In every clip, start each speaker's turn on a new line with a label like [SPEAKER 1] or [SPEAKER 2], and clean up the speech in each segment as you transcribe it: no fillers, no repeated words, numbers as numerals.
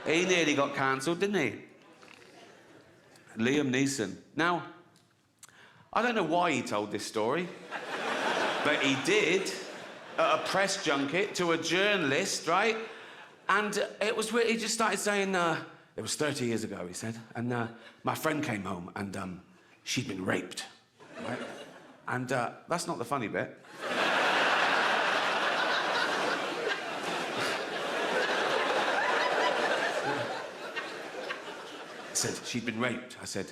[SPEAKER 1] He nearly got cancelled, didn't he? Liam Neeson. Now, I don't know why he told this story, but he did at a press junket to a journalist, right? And it was where he just started saying, it was 30 years ago, he said, and my friend came home and she'd been raped, right? And that's not the funny bit. He said, she'd been raped. I said,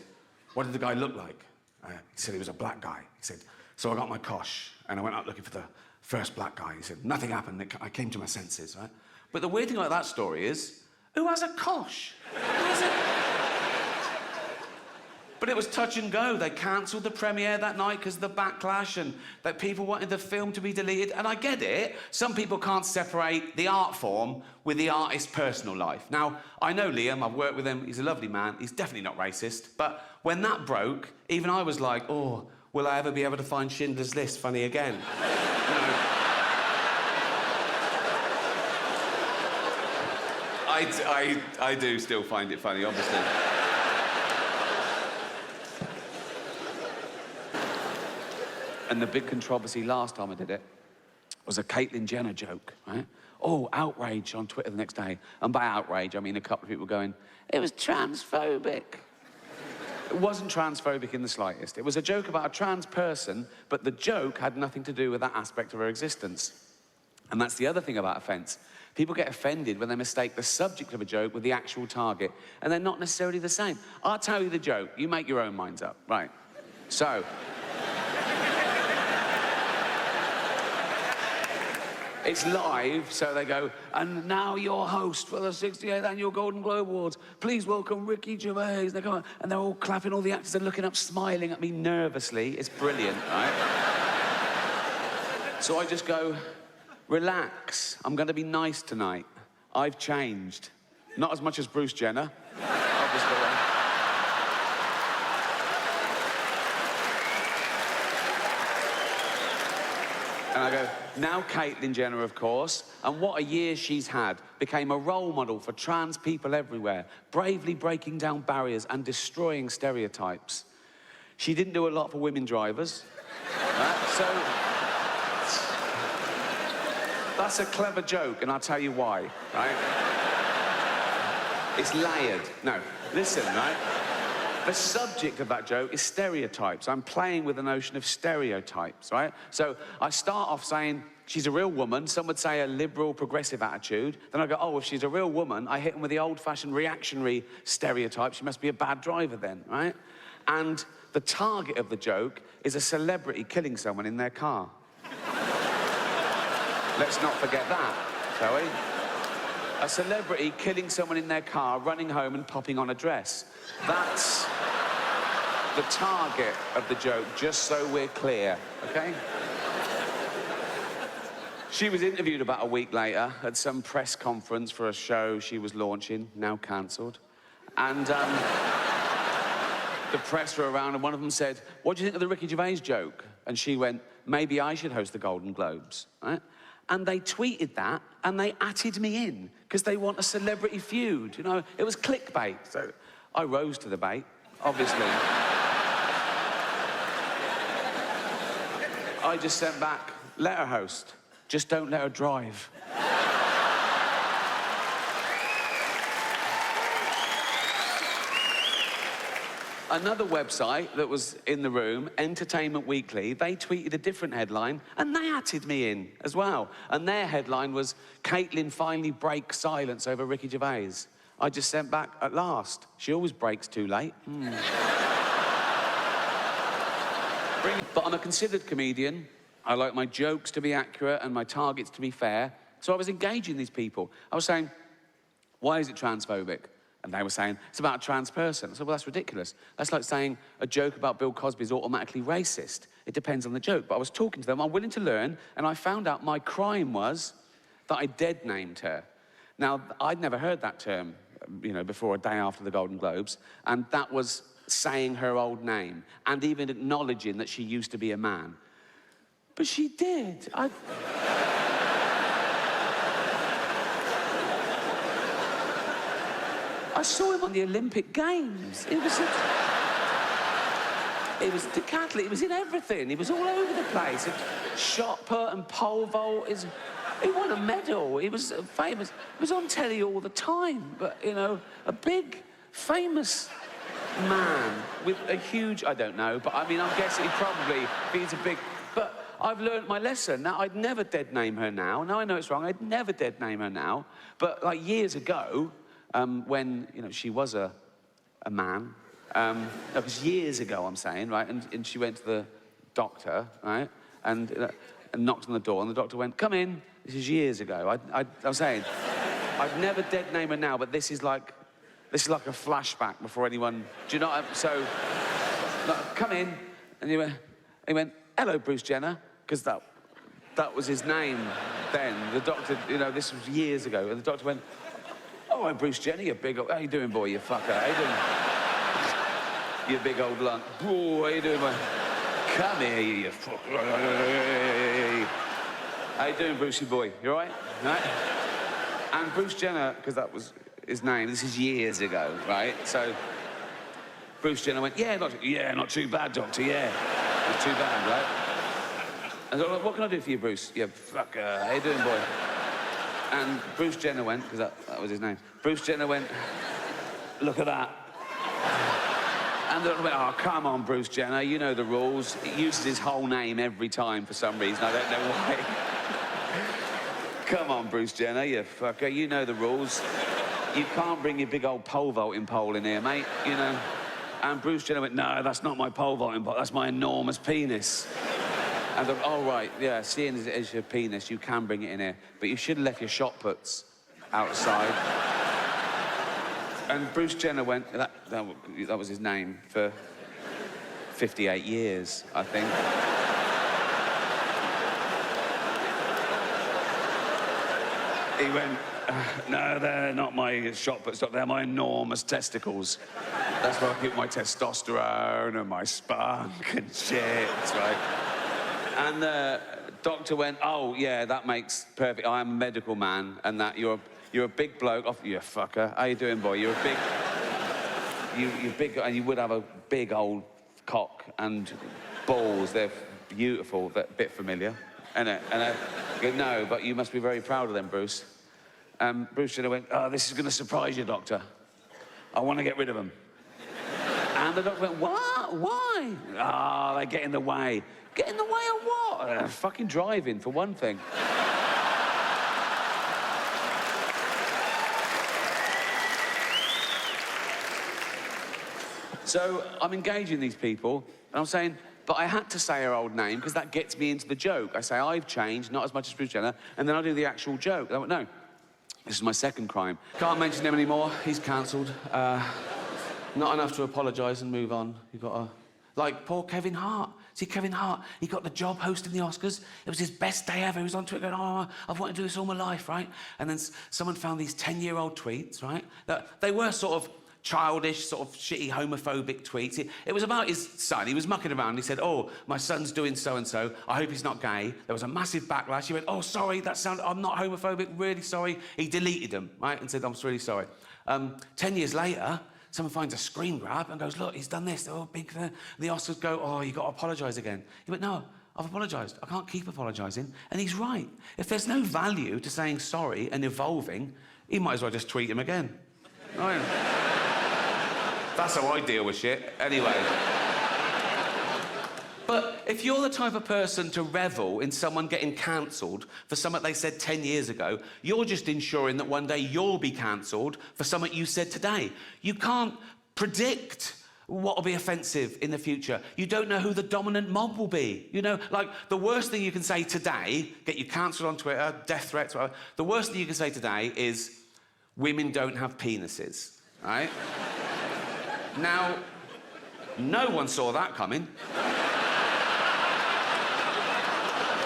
[SPEAKER 1] what did the guy look like? He said he was a black guy. He said, so I got my cosh and I went out looking for the first black guy. He said, nothing happened. I came to my senses, right? But the weird thing about that story is, who has a cosh? Who has it? But it was touch and go. They cancelled the premiere that night because of the backlash and that people wanted the film to be deleted. And I get it. Some people can't separate the art form with the artist's personal life. Now, I know Liam. I've worked with him. He's a lovely man. He's definitely not racist. But when that broke, even I was like, oh, will I ever be able to find Schindler's List funny again? You know, I do still find it funny, obviously. And the big controversy last time I did it was a Caitlyn Jenner joke, right? Oh, outrage on Twitter the next day. And by outrage, I mean a couple of people going, it was transphobic. It wasn't transphobic in the slightest. It was a joke about a trans person, but the joke had nothing to do with that aspect of her existence. And that's the other thing about offence. People get offended when they mistake the subject of a joke with the actual target, and they're not necessarily the same. I'll tell you the joke. You make your own minds up. Right. So... it's live, so they go, and now your host for the 68th Annual Golden Globe Awards, please welcome Ricky Gervais. They come on, and they're all clapping, all the actors are looking up, smiling at me nervously. It's brilliant, right? So I just go, relax, I'm going to be nice tonight. I've changed. Not as much as Bruce Jenner, obviously. And I go, now Caitlyn Jenner, of course, and what a year she's had, became a role model for trans people everywhere, bravely breaking down barriers and destroying stereotypes. She didn't do a lot for women drivers, right? So that's a clever joke, and I'll tell you why, right? It's layered. No, listen, right? The subject of that joke is stereotypes. I'm playing with the notion of stereotypes, right? So I start off saying, she's a real woman. Some would say a liberal, progressive attitude. Then I go, oh, if she's a real woman, I hit them with the old-fashioned reactionary stereotype. She must be a bad driver then, right? And the target of the joke is a celebrity killing someone in their car. Let's not forget that, shall we? A celebrity killing someone in their car, running home and popping on a dress. That's the target of the joke, just so we're clear, okay? She was interviewed about a week later at some press conference for a show she was launching, now cancelled. And the press were around and one of them said, what do you think of the Ricky Gervais joke? And she went, maybe I should host the Golden Globes, right? And they tweeted that, and they atted me in, because they want a celebrity feud, you know? It was clickbait, so I rose to the bait, obviously. I just sent back, let her host, just don't let her drive. Another website that was in the room, Entertainment Weekly, they tweeted a different headline, and they atted me in as well. And their headline was, Caitlyn finally breaks silence over Ricky Gervais. I just sent back, at last. She always breaks too late. But I'm a considered comedian. I like my jokes to be accurate and my targets to be fair. So I was engaging these people. I was saying, why is it transphobic? And they were saying, it's about a trans person. I said, well, that's ridiculous. That's like saying a joke about Bill Cosby is automatically racist. It depends on the joke. But I was talking to them, I'm willing to learn, and I found out my crime was that I dead-named her. Now, I'd never heard that term, you know, before a day after the Golden Globes, and that was saying her old name, and even acknowledging that she used to be a man. But she did. I saw him on the Olympic Games. It was decathlete. He was in everything. He was all over the place. Shot put and pole vault. He won a medal. He was famous. He was on telly all the time. But, you know, a big, famous man with a huge... I don't know, but I mean, I'm guessing he probably... He's a big... But I've learned my lesson. Now, I'd never dead name her now. Now I know it's wrong. I'd never dead name her now. But, like, years ago, when, you know, she was a man... no, because years ago, I'm saying, right, and she went to the doctor, right, and knocked on the door, and the doctor went, "Come in." This is years ago. I'm saying, I'd never dead name her now, but this is like a flashback before anyone. Do you know what so, like, come in, and he went, "Hello, Bruce Jenner," because that was his name then. The doctor, you know, this was years ago, and the doctor went, "Oh, I'm Bruce Jenner, you big old, how you doing, boy, you fucker, how you doing?" You big old lump. Oh, how you doing, man? Come here, you fuck. How you doing, Brucey boy? You all right? Right? And Bruce Jenner, because that was his name, this is years ago, right? So Bruce Jenner went, yeah, not too bad, doctor, yeah. Not too bad, right? And I was like, what can I do for you, Bruce? You fucker. How you doing, boy? And Bruce Jenner went, because that was his name. Bruce Jenner went, look at that. And they went, oh, come on, Bruce Jenner, you know the rules. He uses his whole name every time for some reason, I don't know why. Come on, Bruce Jenner, you fucker, you know the rules. You can't bring your big old pole vaulting pole in here, mate, you know. And Bruce Jenner went, no, that's not my pole vaulting pole, that's my enormous penis. And they went, oh, right, yeah, seeing as it is your penis, you can bring it in here, but you should have left your shot puts outside. And Bruce Jenner went, that was his name for 58 years, I think. He went, no, they're not my shot puts, they're my enormous testicles. That's where I keep my testosterone and my spunk and shit, right? And the doctor went, oh, yeah, that makes perfect. I am a medical man, and that you're a big bloke. Oh, you fucker. How you doing, boy? You're a big... You're big, and you would have a big old cock and balls. They're beautiful. They're a bit familiar. And I go, no, but you must be very proud of them, Bruce. Bruce Jenner went, oh, this is going to surprise you, doctor. I want to get rid of them. And the doctor went, what? Why? Ah, they get in the way. Get in the way of what? Fucking driving, for one thing. So I'm engaging these people, and I'm saying, but I had to say her old name, because that gets me into the joke. I say, I've changed, not as much as Bruce Jenner, and then I do the actual joke. And I went, no, this is my second crime. Can't mention him anymore, he's cancelled. Not enough to apologise and move on. You've got to... Like poor Kevin Hart. See, Kevin Hart, he got the job hosting the Oscars. It was his best day ever. He was on Twitter going, oh, I've wanted to do this all my life, right? And then someone found these 10-year-old tweets, right? That they were sort of childish, sort of shitty, homophobic tweets. It was about his son. He was mucking around. He said, oh, my son's doing so-and-so. I hope he's not gay. There was a massive backlash. He went, oh, sorry, I'm not homophobic, really sorry. He deleted them, right, and said, I'm really sorry. 10 years later, someone finds a screen grab and goes, look, he's done this. Oh, big thing. The Oscars go, oh, you got to apologise again. He went, no, I've apologised. I can't keep apologising. And he's right. If there's no value to saying sorry and evolving, he might as well just tweet him again. Right? That's how I deal with shit, anyway. But if you're the type of person to revel in someone getting cancelled for something they said 10 years ago, you're just ensuring that one day you'll be cancelled for something you said today. You can't predict what will be offensive in the future. You don't know who the dominant mob will be. You know, like, the worst thing you can say today, get you cancelled on Twitter, death threats, whatever, the worst thing you can say today is, women don't have penises, right? Now, no one saw that coming.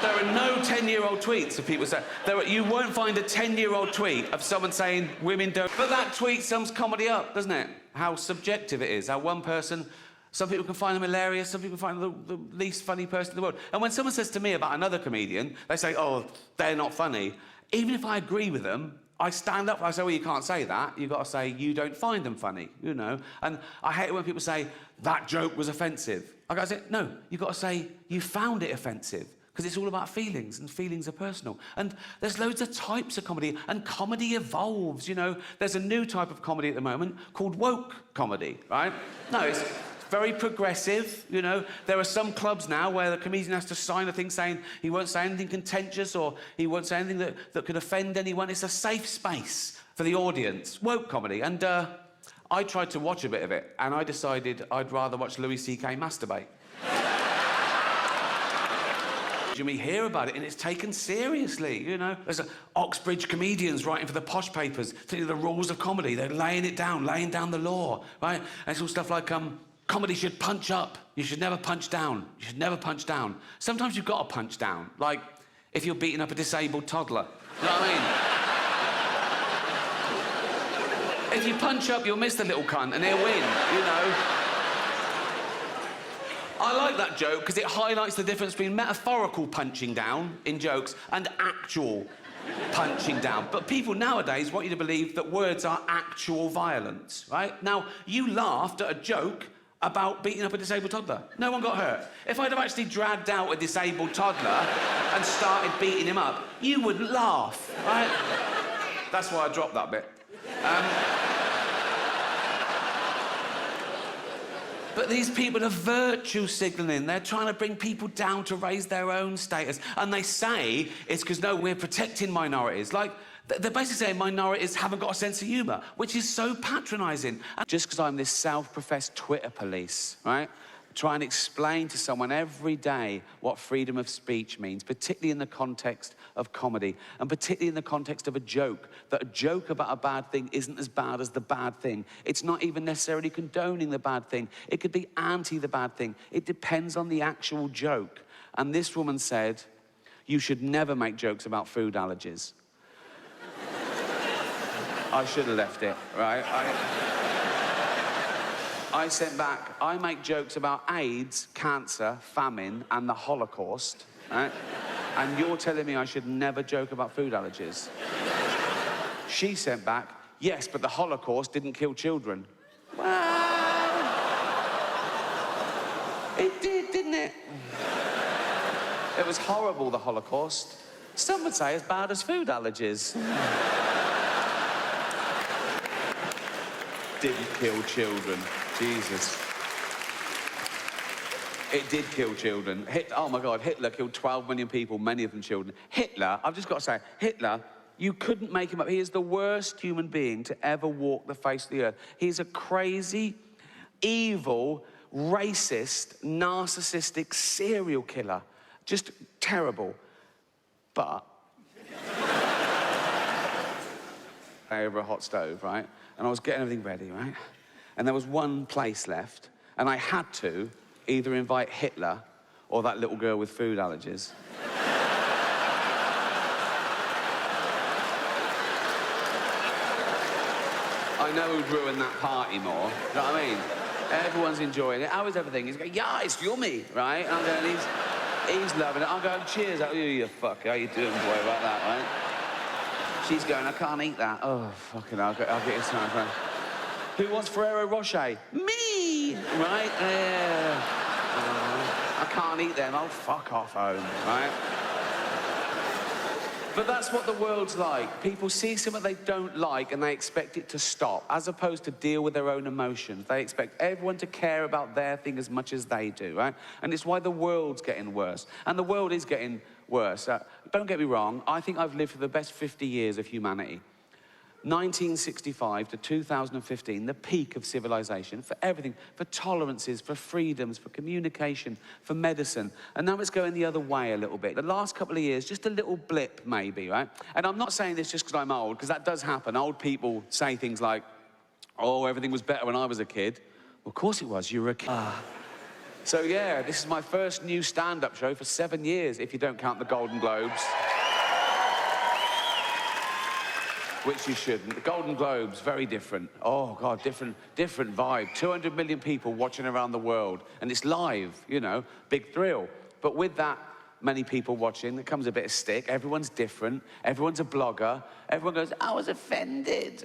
[SPEAKER 1] There are no 10-year-old tweets of people saying... you won't find a 10-year-old tweet of someone saying women don't... But that tweet sums comedy up, doesn't it? How subjective it is. How one person... Some people can find them hilarious, some people find them the least funny person in the world. And when someone says to me about another comedian, they say, oh, they're not funny. Even if I agree with them, I stand up, I say, well, you can't say that. You've got to say, you don't find them funny, you know? And I hate it when people say, that joke was offensive. I gotta say, no, you've got to say, you found it offensive. Because it's all about feelings, and feelings are personal. And there's loads of types of comedy, and comedy evolves, you know? There's a new type of comedy at the moment called woke comedy, right? No, it's very progressive, you know? There are some clubs now where the comedian has to sign a thing saying he won't say anything contentious or he won't say anything that could offend anyone. It's a safe space for the audience, woke comedy. And I tried to watch a bit of it, and I decided I'd rather watch Louis C.K. masturbate. We hear about it, and it's taken seriously, you know? There's Oxbridge comedians writing for the posh papers, telling you the rules of comedy. They're laying it down, laying down the law, right? And it's all stuff like, comedy should punch up. You should never punch down. You should never punch down. Sometimes you've got to punch down, like if you're beating up a disabled toddler. You know what I mean? If you punch up, you'll miss the little cunt, and he'll win, you know? I like that joke because it highlights the difference between metaphorical punching down in jokes and actual punching down. But people nowadays want you to believe that words are actual violence, right? Now, you laughed at a joke about beating up a disabled toddler. No one got hurt. If I'd have actually dragged out a disabled toddler and started beating him up, you wouldn't laugh, right? That's why I dropped that bit. But these people are virtue signalling. They're trying to bring people down to raise their own status. And they say it's because, no, we're protecting minorities. Like, they're basically saying minorities haven't got a sense of humour, which is so patronising. Just because I'm this self-professed Twitter police, right? Try and explain to someone every day what freedom of speech means, particularly in the context of comedy, and particularly in the context of a joke, that a joke about a bad thing isn't as bad as the bad thing. It's not even necessarily condoning the bad thing. It could be anti the bad thing. It depends on the actual joke. And this woman said, you should never make jokes about food allergies. I should have left it, right? I sent back, I make jokes about AIDS, cancer, famine, and the Holocaust, right? And you're telling me I should never joke about food allergies. She sent back, yes, but the Holocaust didn't kill children. Well, it did, didn't it? It was horrible, the Holocaust. Some would say as bad as food allergies. Didn't kill children. Jesus. It did kill children. Oh, my God, Hitler killed 12 million people, many of them children. Hitler, I've just got to say, Hitler, you couldn't make him up. He is the worst human being to ever walk the face of the earth. He's a crazy, evil, racist, narcissistic serial killer. Just terrible. But... over a hot stove, right? And I was getting everything ready, right? And there was one place left, and I had to either invite Hitler or that little girl with food allergies. I know who'd ruin that party more, you know what I mean? Everyone's enjoying it. How is everything? He's going, yeah, it's yummy, right? And I'm going, he's loving it. I'm going, cheers. Oh, you fuck, how you doing, boy, about that, right? She's going, I can't eat that. Oh, fucking hell, I'll get this time, right? Who wants Ferrero Rocher? Me! Right? I can't eat them. Oh, fuck off home, right? But that's what the world's like. People see something they don't like and they expect it to stop, as opposed to deal with their own emotions. They expect everyone to care about their thing as much as they do, right? And it's why the world's getting worse. And the world is getting worse. Don't get me wrong, I think I've lived for the best 50 years of humanity. 1965 to 2015, the peak of civilization, for everything, for tolerances, for freedoms, for communication, for medicine. And now it's going the other way a little bit. The last couple of years, just a little blip, maybe, right? And I'm not saying this just because I'm old, because that does happen. Old people say things like, oh, everything was better when I was a kid. Well, of course it was, you were a kid. So, yeah, this is my first new stand-up show for 7 years, if you don't count the Golden Globes. Which you shouldn't. The Golden Globes, very different. Oh, God, different vibe. 200 million people watching around the world. And it's live, you know, big thrill. But with that many people watching. There comes a bit of stick. Everyone's different. Everyone's a blogger. Everyone goes, I was offended.